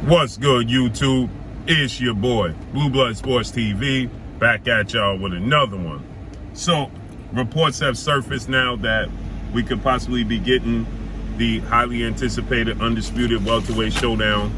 What's good, YouTube? It's your boy, Blue Blood Sports TV, back at y'all with another one. So, reports have surfaced now that we could possibly be getting the highly anticipated undisputed welterweight showdown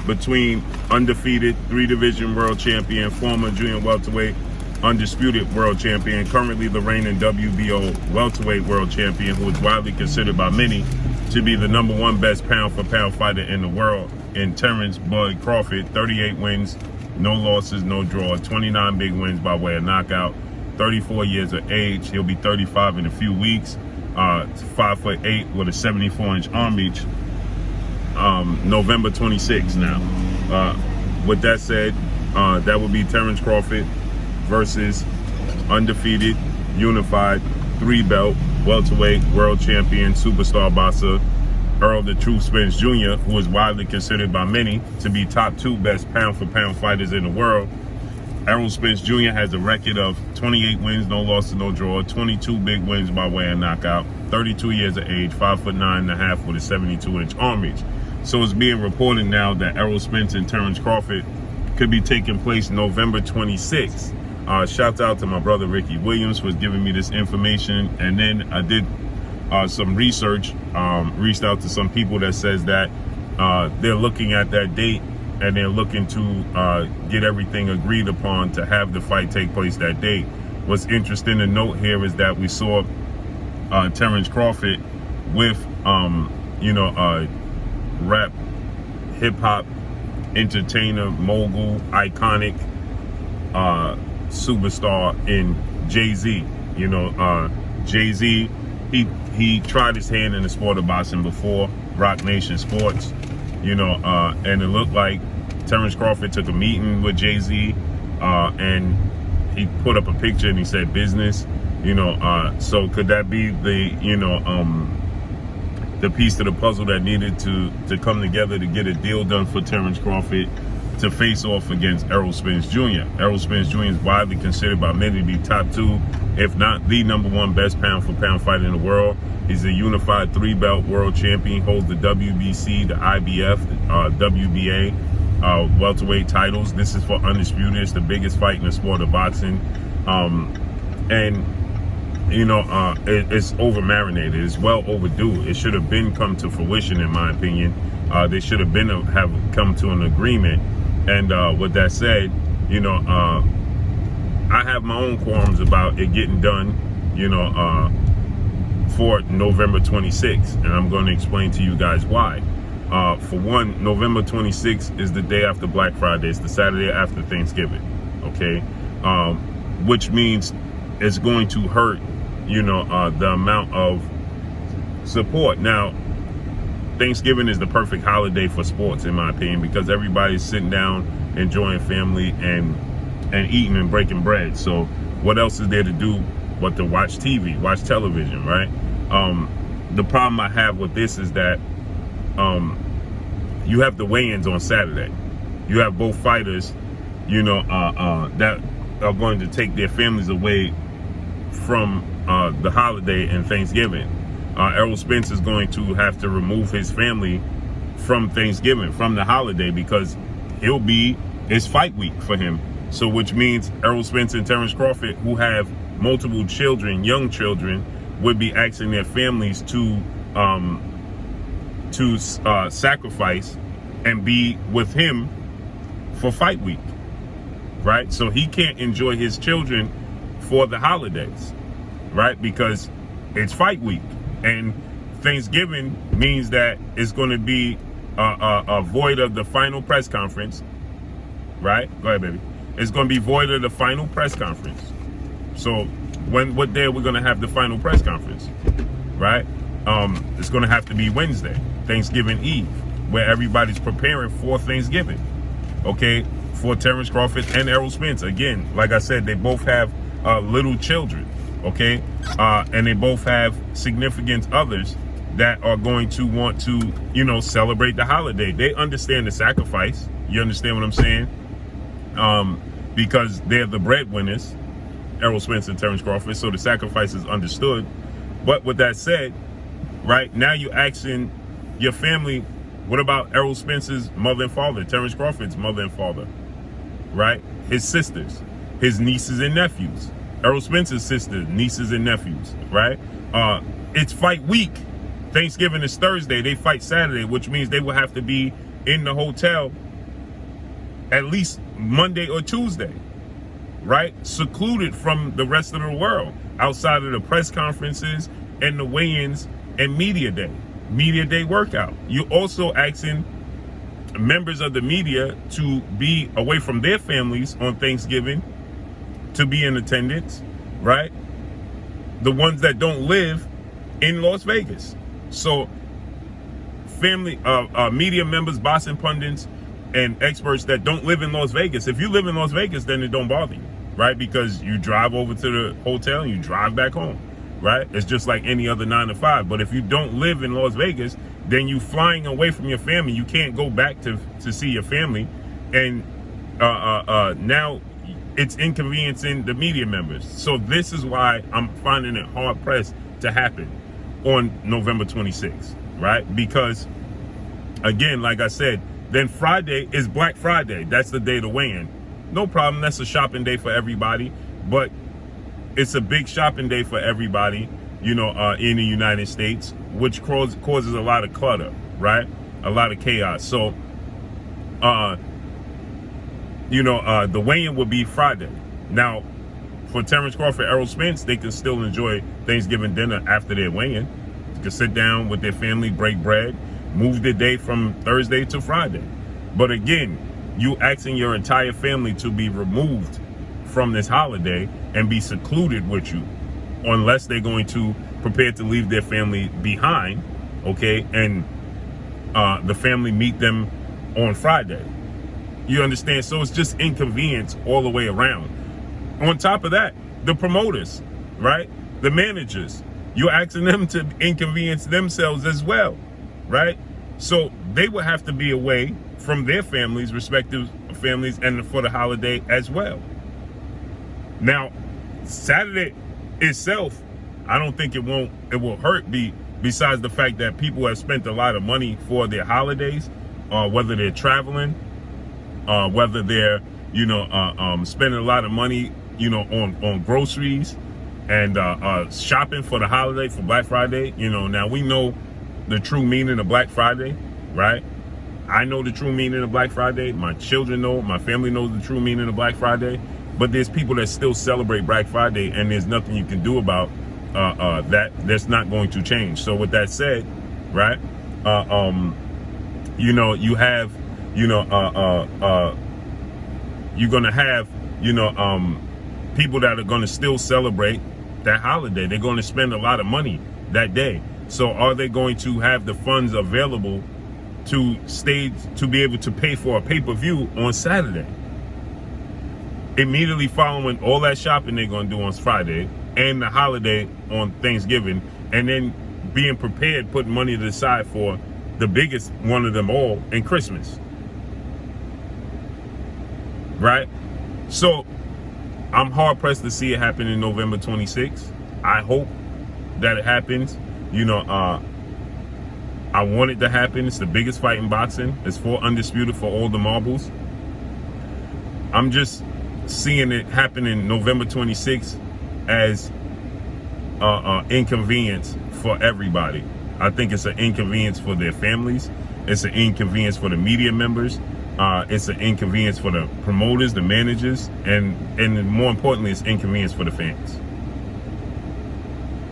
between undefeated 3-division world champion, former junior welterweight, undisputed world champion, currently the reigning WBO welterweight world champion, who is widely considered by many to be the #1 best pound-for-pound fighter in the world, in Terence Crawford. 38 wins, no losses, no draw, 29 big wins by way of knockout, 34 years of age. He'll be 35 in a few weeks. 5'8" with a 74-inch arm reach. November 26th now. With that said, that would be Terence Crawford versus undefeated, unified, 3-belt welterweight world champion, superstar boxer, Errol Spence Jr., who is widely considered by many to be top 2 best pound-for-pound fighters in the world. Errol Spence Jr. has a record of 28 wins, no losses, no draw, 22 big wins by way of knockout, 32 years of age, 5'9.5" with a 72-inch arm reach. So it's being reported now that Errol Spence and Terence Crawford could be taking place November 26th. Shout out to my brother Ricky Williams for giving me this information. And then I did some research, reached out to some people that says that they're looking at that date and they're looking to get everything agreed upon to have the fight take place that day. What's interesting to note here is that we saw Terence Crawford with, rap, hip-hop, entertainer, mogul, iconic, superstar in Jay-Z. Jay-Z, he tried his hand in the sport of boxing before, Rock Nation Sports, and it looked like Terence Crawford took a meeting with Jay-Z, and he put up a picture and he said business, so could that be the piece to the puzzle that needed to come together to get a deal done for Terence Crawford to face off against Errol Spence Jr. Errol Spence Jr. is widely considered by many to be top 2, if not the #1 best pound-for-pound fighter in the world. He's a unified 3-belt world champion, holds the WBC, the IBF, WBA, welterweight titles. This is for undisputed. It's the biggest fight in the sport of boxing. It's over-marinated. It's well overdue. It should have been come to fruition, in my opinion. They should have been have come to an agreement. And with that said, I have my own qualms about it getting done, for November 26th. And I'm going to explain to you guys why. For one, November 26th is the day after Black Friday. It's the Saturday after Thanksgiving, okay? Which means it's going to hurt, the amount of support. Now, Thanksgiving is the perfect holiday for sports, in my opinion, because everybody's sitting down, enjoying family, and eating and breaking bread. So what else is there to do but to watch TV, watch television, right? The problem I have with this is that you have the weigh-ins on Saturday. You have both fighters, that are going to take their families away from the holiday and Thanksgiving. Errol Spence is going to have to remove his family from Thanksgiving, from the holiday, because it's fight week for him. So which means Errol Spence and Terence Crawford, who have multiple children, young children, would be asking their families to sacrifice and be with him for fight week, right? So he can't enjoy his children for the holidays, right? Because it's fight week. And Thanksgiving means that it's going to be a void of the final press conference, right? Go ahead, baby. It's going to be void of the final press conference. So what day are we going to have the final press conference, right? It's going to have to be Wednesday, Thanksgiving Eve, where everybody's preparing for Thanksgiving, okay? For Terence Crawford and Errol Spence. Again, like I said, they both have little children, okay? And they both have significant others that are going to want to, celebrate the holiday. They understand the sacrifice. You understand what I'm saying? Because they're the breadwinners, Errol Spence and Terence Crawford, so the sacrifice is understood. But with that said, right, now you're asking your family What about Errol Spence's mother and father, Terence Crawford's mother and father, right? His sisters, his nieces and nephews, Errol Spence's sisters, nieces and nephews, right? It's fight week. Thanksgiving is Thursday. They fight Saturday, which means they will have to be in the hotel at least Monday or Tuesday, right? Secluded from the rest of the world, outside of the press conferences and the weigh-ins and media day workout. You're also asking members of the media to be away from their families on Thanksgiving, to be in attendance, right? The ones that don't live in Las Vegas. So family, media members, boss and pundits, and experts that don't live in Las Vegas. If you live in Las Vegas, then it don't bother you, right? Because you drive over to the hotel and you drive back home, right? It's just like any other 9 to 5. But if you don't live in Las Vegas, then you flying away from your family. You can't go back to see your family. And now it's inconveniencing the media members. So this is why I'm finding it hard pressed to happen on November 26th, right? Because again, like I said, then Friday is Black Friday. That's the day to weigh-in. No problem. That's a shopping day for everybody. But it's a big shopping day for everybody, you know, in the United States, which causes a lot of clutter, right? A lot of chaos. So, the weigh-in will be Friday. Now, for Terence Crawford, Errol Spence, they can still enjoy Thanksgiving dinner after their weigh-in. They can sit down with their family, break bread, move the day from Thursday to Friday. But again, you asking your entire family to be removed from this holiday and be secluded with you, unless they're going to prepare to leave their family behind, okay? And the family meet them on Friday. You understand? So it's just inconvenience all the way around. On top of that, the promoters, right? The managers, you're asking them to inconvenience themselves as well, right? So they will have to be away from their families, respective families, and for the holiday as well. Now, Saturday itself, I don't think it will hurt, besides the fact that people have spent a lot of money for their holidays, whether they're traveling, whether they're, spending a lot of money, on groceries and shopping for the holiday, for Black Friday. Now we know the true meaning of Black Friday, right? I know the true meaning of Black Friday. My children know, my family knows the true meaning of Black Friday. But there's people that still celebrate Black Friday, and there's nothing you can do about that. That's not going to change. So with that said, right, you have, you're going to have, people that are going to still celebrate that holiday. They're going to spend a lot of money that day. So are they going to have the funds available to be able to pay for a pay-per-view on Saturday? Immediately following all that shopping they're going to do on Friday and the holiday on Thanksgiving, and then being prepared, putting money to the side for the biggest one of them all in Christmas, right? So I'm hard pressed to see it happen in November 26th. I hope that it happens. I want it to happen. It's the biggest fight in boxing. It's for undisputed for all the marbles. I'm just seeing it happen in November 26th as inconvenience for everybody. I think it's an inconvenience for their families. It's an inconvenience for the media members. It's an inconvenience for the promoters, the managers, and more importantly, it's inconvenience for the fans.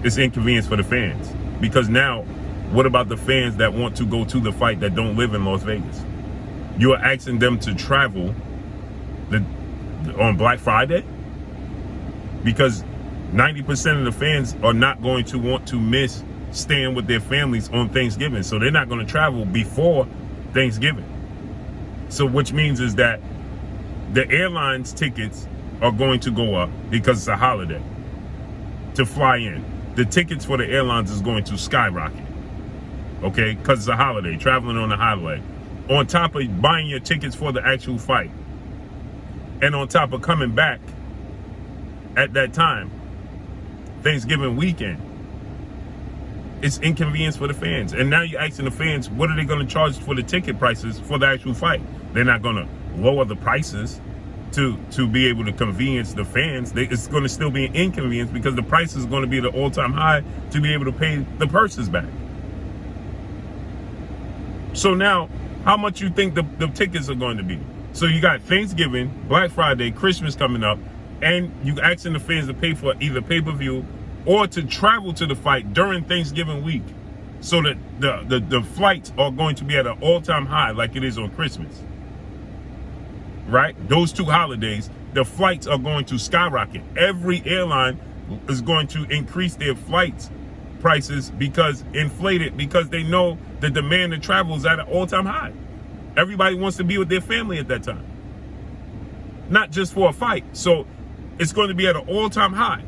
It's inconvenience for the fans. Because now, what about the fans that want to go to the fight that don't live in Las Vegas? You are asking them to travel on Black Friday? Because 90% of the fans are not going to want to miss staying with their families on Thanksgiving. So they're not going to travel before Thanksgiving. So which means is that the airlines tickets are going to go up because it's a holiday to fly in. The tickets for the airlines is going to skyrocket, okay? Because it's a holiday, traveling on the highway. On top of buying your tickets for the actual fight. And on top of coming back at that time, Thanksgiving weekend. it's inconvenience for the fans. And now you're asking the fans, what are they going to charge for the ticket prices for the actual fight? They're not going to lower the prices to be able to convenience the fans. It's going to still be an inconvenience because the price is going to be at an all-time high to be able to pay the purses back. So now, how much you think the tickets are going to be? So you got Thanksgiving, Black Friday, Christmas coming up, and you asking the fans to pay for either pay-per-view or to travel to the fight during Thanksgiving week, so that the flights are going to be at an all-time high like it is on Christmas. Right? Those two holidays, the flights are going to skyrocket. Every airline is going to increase their flights prices because they know the demand to travel is at an all-time high. Everybody wants to be with their family at that time, not just for a fight. So it's going to be at an all-time high.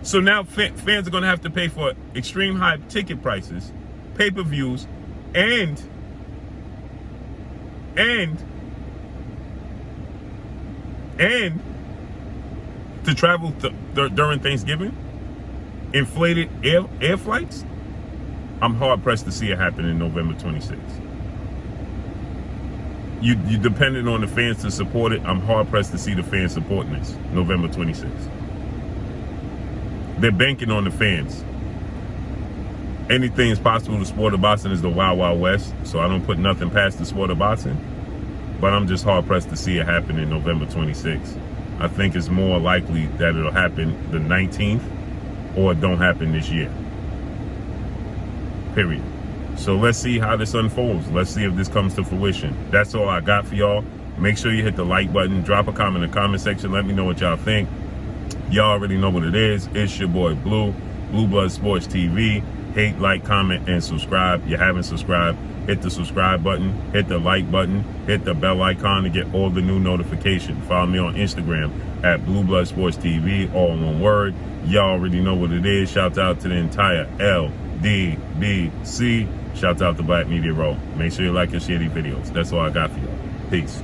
So now fans are going to have to pay for extreme high ticket prices, pay-per-views, and to travel during Thanksgiving, inflated air flights. I'm hard pressed to see it happen in November 26th. You dependent on the fans to support it. I'm hard pressed to see the fans supporting this November 26th. They're banking on the fans. Anything is possible. The sport of boxing is the Wild Wild West, so I don't put nothing past the sport of boxing. But I'm just hard pressed to see it happen in November 26th. I think it's more likely that it'll happen the 19th or it don't happen this year. Period. So let's see how this unfolds. Let's see if this comes to fruition. That's all I got for y'all. Make sure you hit the like button. Drop a comment in the comment section. Let me know what y'all think. Y'all already know what it is. It's your boy Blue Blood Sports TV. Hate, like, comment, and subscribe. You haven't subscribed, hit the subscribe button, hit the like button, hit the bell icon to get all the new notifications. Follow me on Instagram at Blue Blood Sports TV, all in one word. Y'all already know what it is. Shout out to the entire LDBC. Shout out to Black Media Row. Make sure you like and share these videos. That's all I got for y'all. Peace.